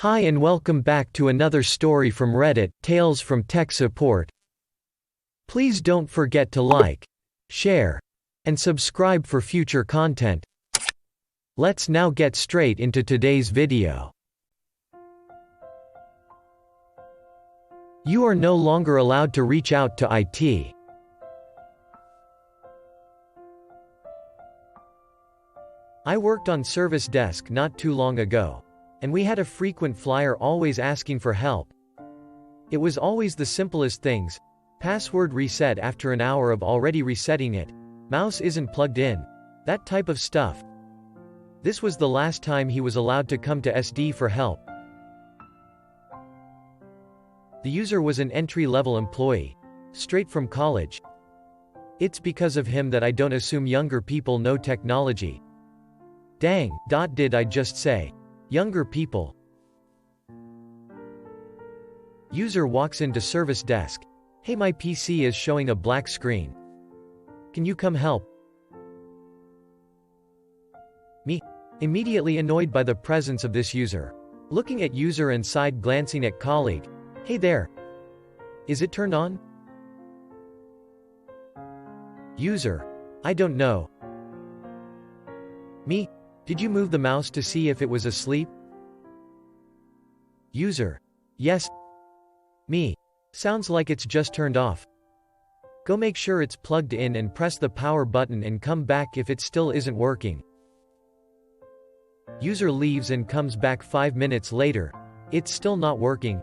Hi and welcome back to another story from Reddit, Tales from Tech Support. Please don't forget to like, share, and subscribe for future content. Let's now get straight into today's video. You are no longer allowed to reach out to IT. I worked on service desk not too long ago, and we had a frequent flyer always asking for help. It was always the simplest things: password reset after an hour of already resetting it, mouse isn't plugged in, that type of stuff. This was the last time he was allowed to come to SD for help. The user was an entry-level employee, straight from college. It's because of him that I don't assume younger people know technology. Dang, did I just say younger people? User walks into service desk. Hey, my PC is showing a black screen. Can you come help? Me, immediately annoyed by the presence of this user. Looking at user and side glancing at colleague. Hey there. Is it turned on? User, I don't know. Me, did you move the mouse to see if it was asleep? User, yes. Me, sounds like it's just turned off. Go make sure it's plugged in and press the power button and come back if it still isn't working. User leaves and comes back 5 minutes later. It's still not working.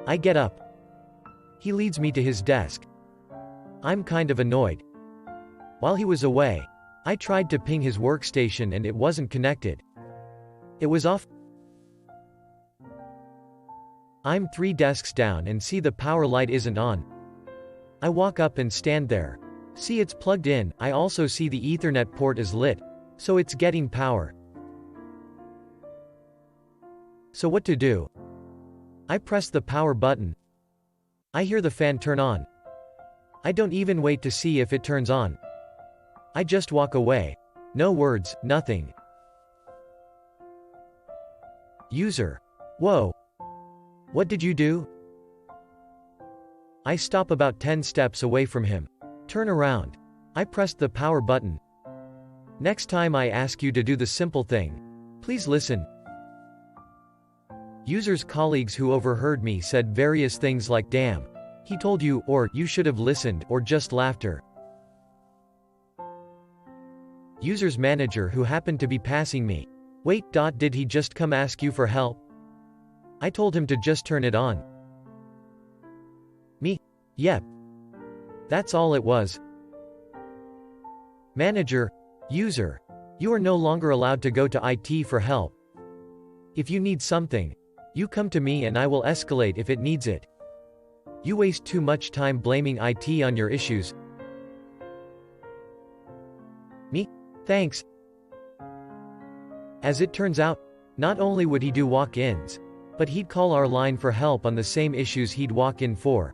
I get up. He leads me to his desk. I'm kind of annoyed. While he was away, I tried to ping his workstation and it wasn't connected. It was off. I'm 3 desks down and see the power light isn't on. I walk up and stand there. See it's plugged in. I also see the Ethernet port is lit, so it's getting power. So what to do? I press the power button. I hear the fan turn on. I don't even wait to see if it turns on. I just walk away. No words, nothing. User, whoa. What did you do? I stop about 10 steps away from him. Turn around. I pressed the power button. Next time I ask you to do the simple thing, please listen. User's colleagues who overheard me said various things like damn, he told you, or you should have listened, or just laughter. User's manager who happened to be passing me. Wait, did he just come ask you for help? I told him to just turn it on. Me, yep. That's all it was. Manager, user, you are no longer allowed to go to IT for help. If you need something, you come to me and I will escalate if it needs it. You waste too much time blaming IT on your issues. Me, thanks. As it turns out, not only would he do walk-ins, but he'd call our line for help on the same issues he'd walk in for.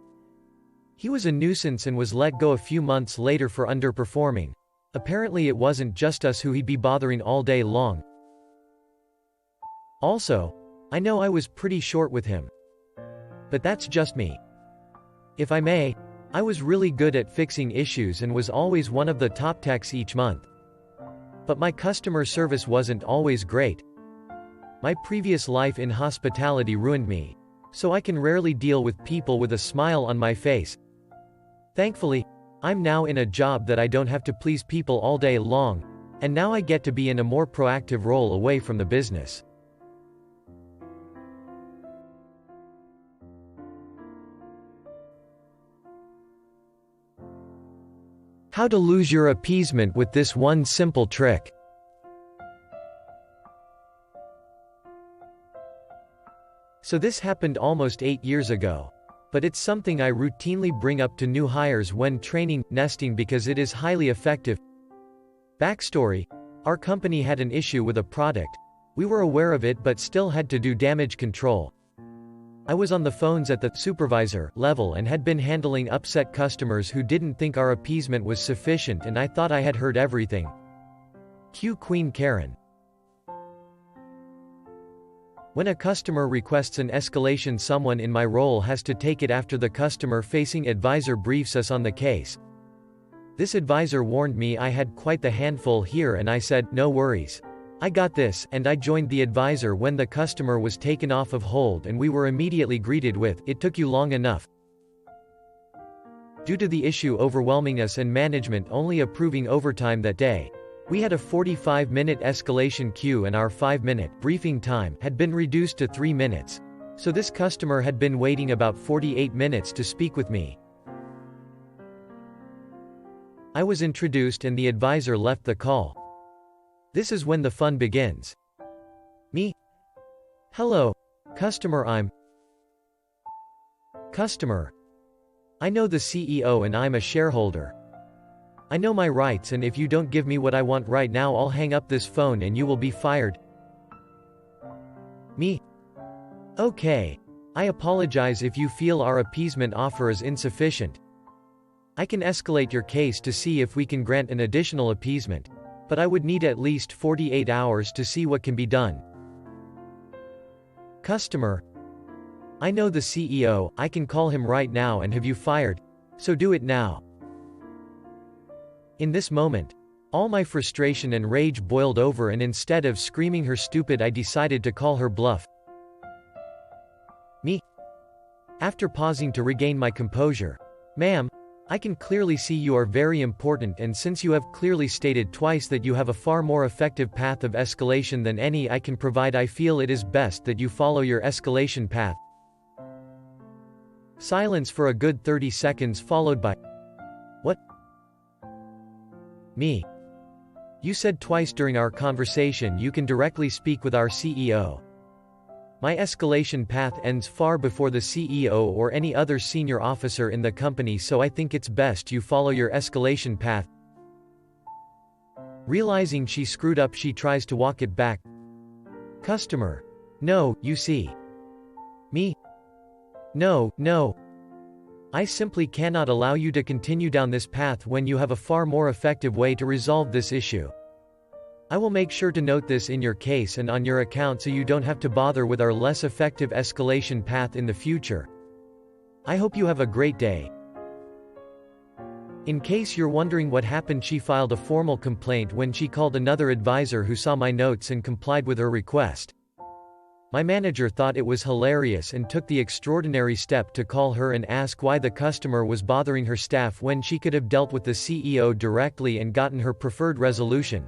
He was a nuisance and was let go a few months later for underperforming. Apparently it wasn't just us who he'd be bothering all day long. Also, I know I was pretty short with him. But that's just me. If I may, I was really good at fixing issues and was always one of the top techs each month. But my customer service wasn't always great. My previous life in hospitality ruined me, so I can rarely deal with people with a smile on my face. Thankfully, I'm now in a job that I don't have to please people all day long, and now I get to be in a more proactive role away from the business. How to lose your appeasement with this one simple trick. So this happened almost 8 years ago. But it's something I routinely bring up to new hires when training, nesting because it is highly effective. Backstory: our company had an issue with a product. We were aware of it but still had to do damage control. I was on the phones at the supervisor level and had been handling upset customers who didn't think our appeasement was sufficient, and I thought I had heard everything. Cue Queen Karen. When a customer requests an escalation, someone in my role has to take it after the customer-facing advisor briefs us on the case. This advisor warned me I had quite the handful here, and I said, "No worries. I got this," and I joined the advisor when the customer was taken off of hold, and we were immediately greeted with, "It took you long enough." Due to the issue overwhelming us and management only approving overtime that day, we had a 45-minute escalation queue, and our 5-minute briefing time had been reduced to 3 minutes. So this customer had been waiting about 48 minutes to speak with me. I was introduced and the advisor left the call. This is when the fun begins. Me. Hello, customer. I'm customer. I know the CEO and I'm a shareholder. I know my rights, and if you don't give me what I want right now, I'll hang up this phone and you will be fired. Me. Okay. I apologize if you feel our appeasement offer is insufficient. I can escalate your case to see if we can grant an additional appeasement, but I would need at least 48 hours to see what can be done. Customer. I know the CEO, I can call him right now and have you fired, so do it now. In this moment, all my frustration and rage boiled over, and instead of screaming her stupid, I decided to call her bluff. Me. After pausing to regain my composure. Ma'am, I can clearly see you are very important, and since you have clearly stated twice that you have a far more effective path of escalation than any I can provide, I feel it is best that you follow your escalation path. Silence for a good 30 seconds followed by, "What?" Me. You said twice during our conversation you can directly speak with our CEO. My escalation path ends far before the CEO or any other senior officer in the company, so I think it's best you follow your escalation path. Realizing she screwed up, she tries to walk it back. Customer. No, you see. Me. No. I simply cannot allow you to continue down this path when you have a far more effective way to resolve this issue. I will make sure to note this in your case and on your account so you don't have to bother with our less effective escalation path in the future. I hope you have a great day. In case you're wondering what happened, she filed a formal complaint when she called another advisor who saw my notes and complied with her request. My manager thought it was hilarious and took the extraordinary step to call her and ask why the customer was bothering her staff when she could have dealt with the CEO directly and gotten her preferred resolution.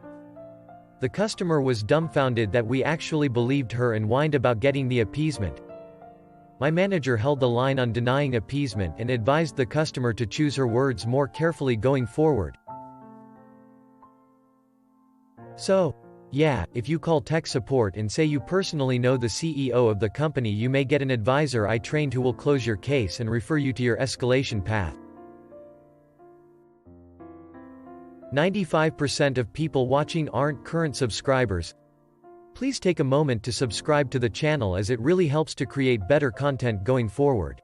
The customer was dumbfounded that we actually believed her and whined about getting the appeasement. My manager held the line on denying appeasement and advised the customer to choose her words more carefully going forward. So, yeah, if you call tech support and say you personally know the CEO of the company, you may get an advisor I trained who will close your case and refer you to your escalation path. 95% of people watching aren't current subscribers. Please take a moment to subscribe to the channel, as it really helps to create better content going forward.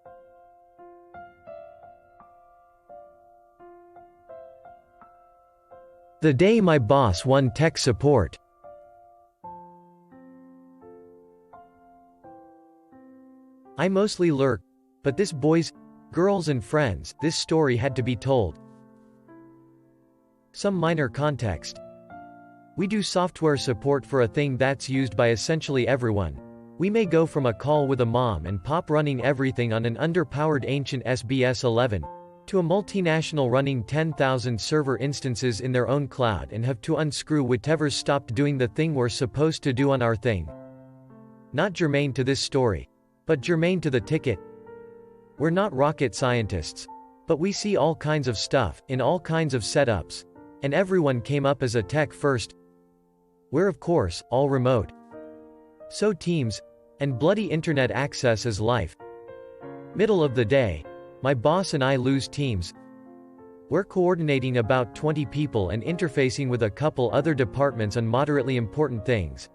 The day my boss won tech support. I mostly lurk, but this boys, girls and friends, this story had to be told. Some minor context. We do software support for a thing that's used by essentially everyone. We may go from a call with a mom and pop running everything on an underpowered ancient SBS 11, to a multinational running 10,000 server instances in their own cloud and have to unscrew whatever's stopped doing the thing we're supposed to do on our thing. Not germane to this story, but germane to the ticket. We're not rocket scientists, but we see all kinds of stuff, in all kinds of setups, and everyone came up as a tech first. We're of course, all remote. So Teams, and bloody internet access is life. Middle of the day, my boss and I lose Teams. We're coordinating about 20 people and interfacing with a couple other departments on moderately important things.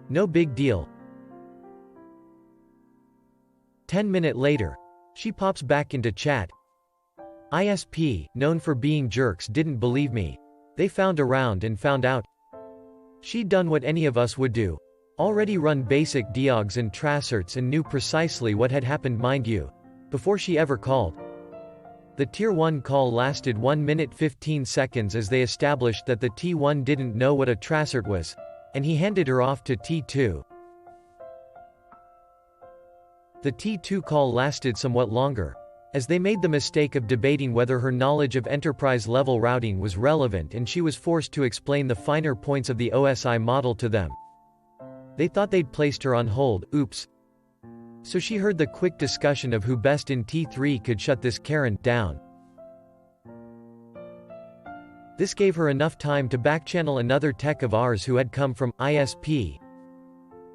No big deal. 10 minutes later, she pops back into chat. ISP, known for being jerks, didn't believe me. They found around and found out. She'd done what any of us would do. already run basic diogs and tracerts and knew precisely what had happened, mind you, before she ever called. The Tier 1 call lasted 1 minute 15 seconds as they established that the T1 didn't know what a tracert was, and he handed her off to T2. The T2 call lasted somewhat longer, as they made the mistake of debating whether her knowledge of enterprise-level routing was relevant, and she was forced to explain the finer points of the OSI model to them. They thought they'd placed her on hold, oops. So she heard the quick discussion of who best in T3 could shut this Karen down. This gave her enough time to backchannel another tech of ours who had come from ISP,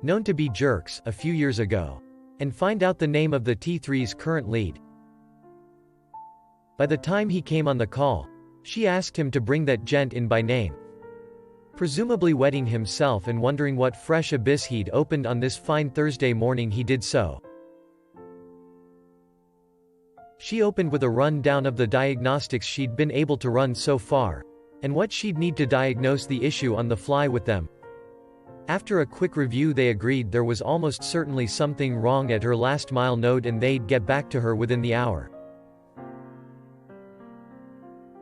known to be jerks, a few years ago, and find out the name of the T3's current lead. By the time he came on the call, she asked him to bring that gent in by name. Presumably wetting himself and wondering what fresh abyss he'd opened on this fine Thursday morning, he did so. She opened with a rundown of the diagnostics she'd been able to run so far, and what she'd need to diagnose the issue on the fly with them. After a quick review, they agreed there was almost certainly something wrong at her last mile node and they'd get back to her within the hour.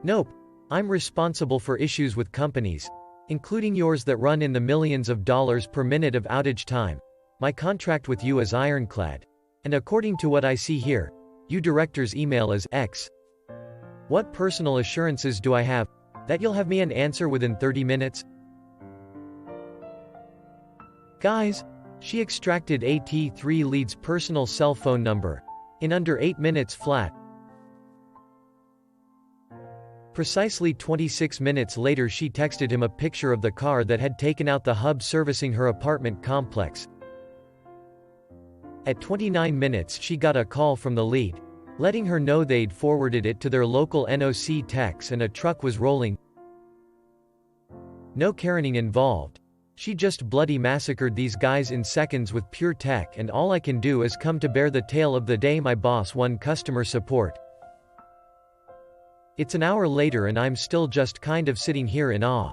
Nope. I'm responsible for issues with companies, including yours, that run in the millions of dollars per minute of outage time. My contract with you is ironclad. And according to what I see here, you director's email is X. What personal assurances do I have that you'll have me an answer within 30 minutes? Guys, she extracted AT3 lead's personal cell phone number in under 8 minutes flat. Precisely 26 minutes later, she texted him a picture of the car that had taken out the hub servicing her apartment complex. At 29 minutes, she got a call from the lead, letting her know they'd forwarded it to their local NOC techs and a truck was rolling. No Karening involved. She just bloody massacred these guys in seconds with pure tech, and all I can do is come to bear the tale of the day my boss won customer support. It's an hour later and I'm still just kind of sitting here in awe.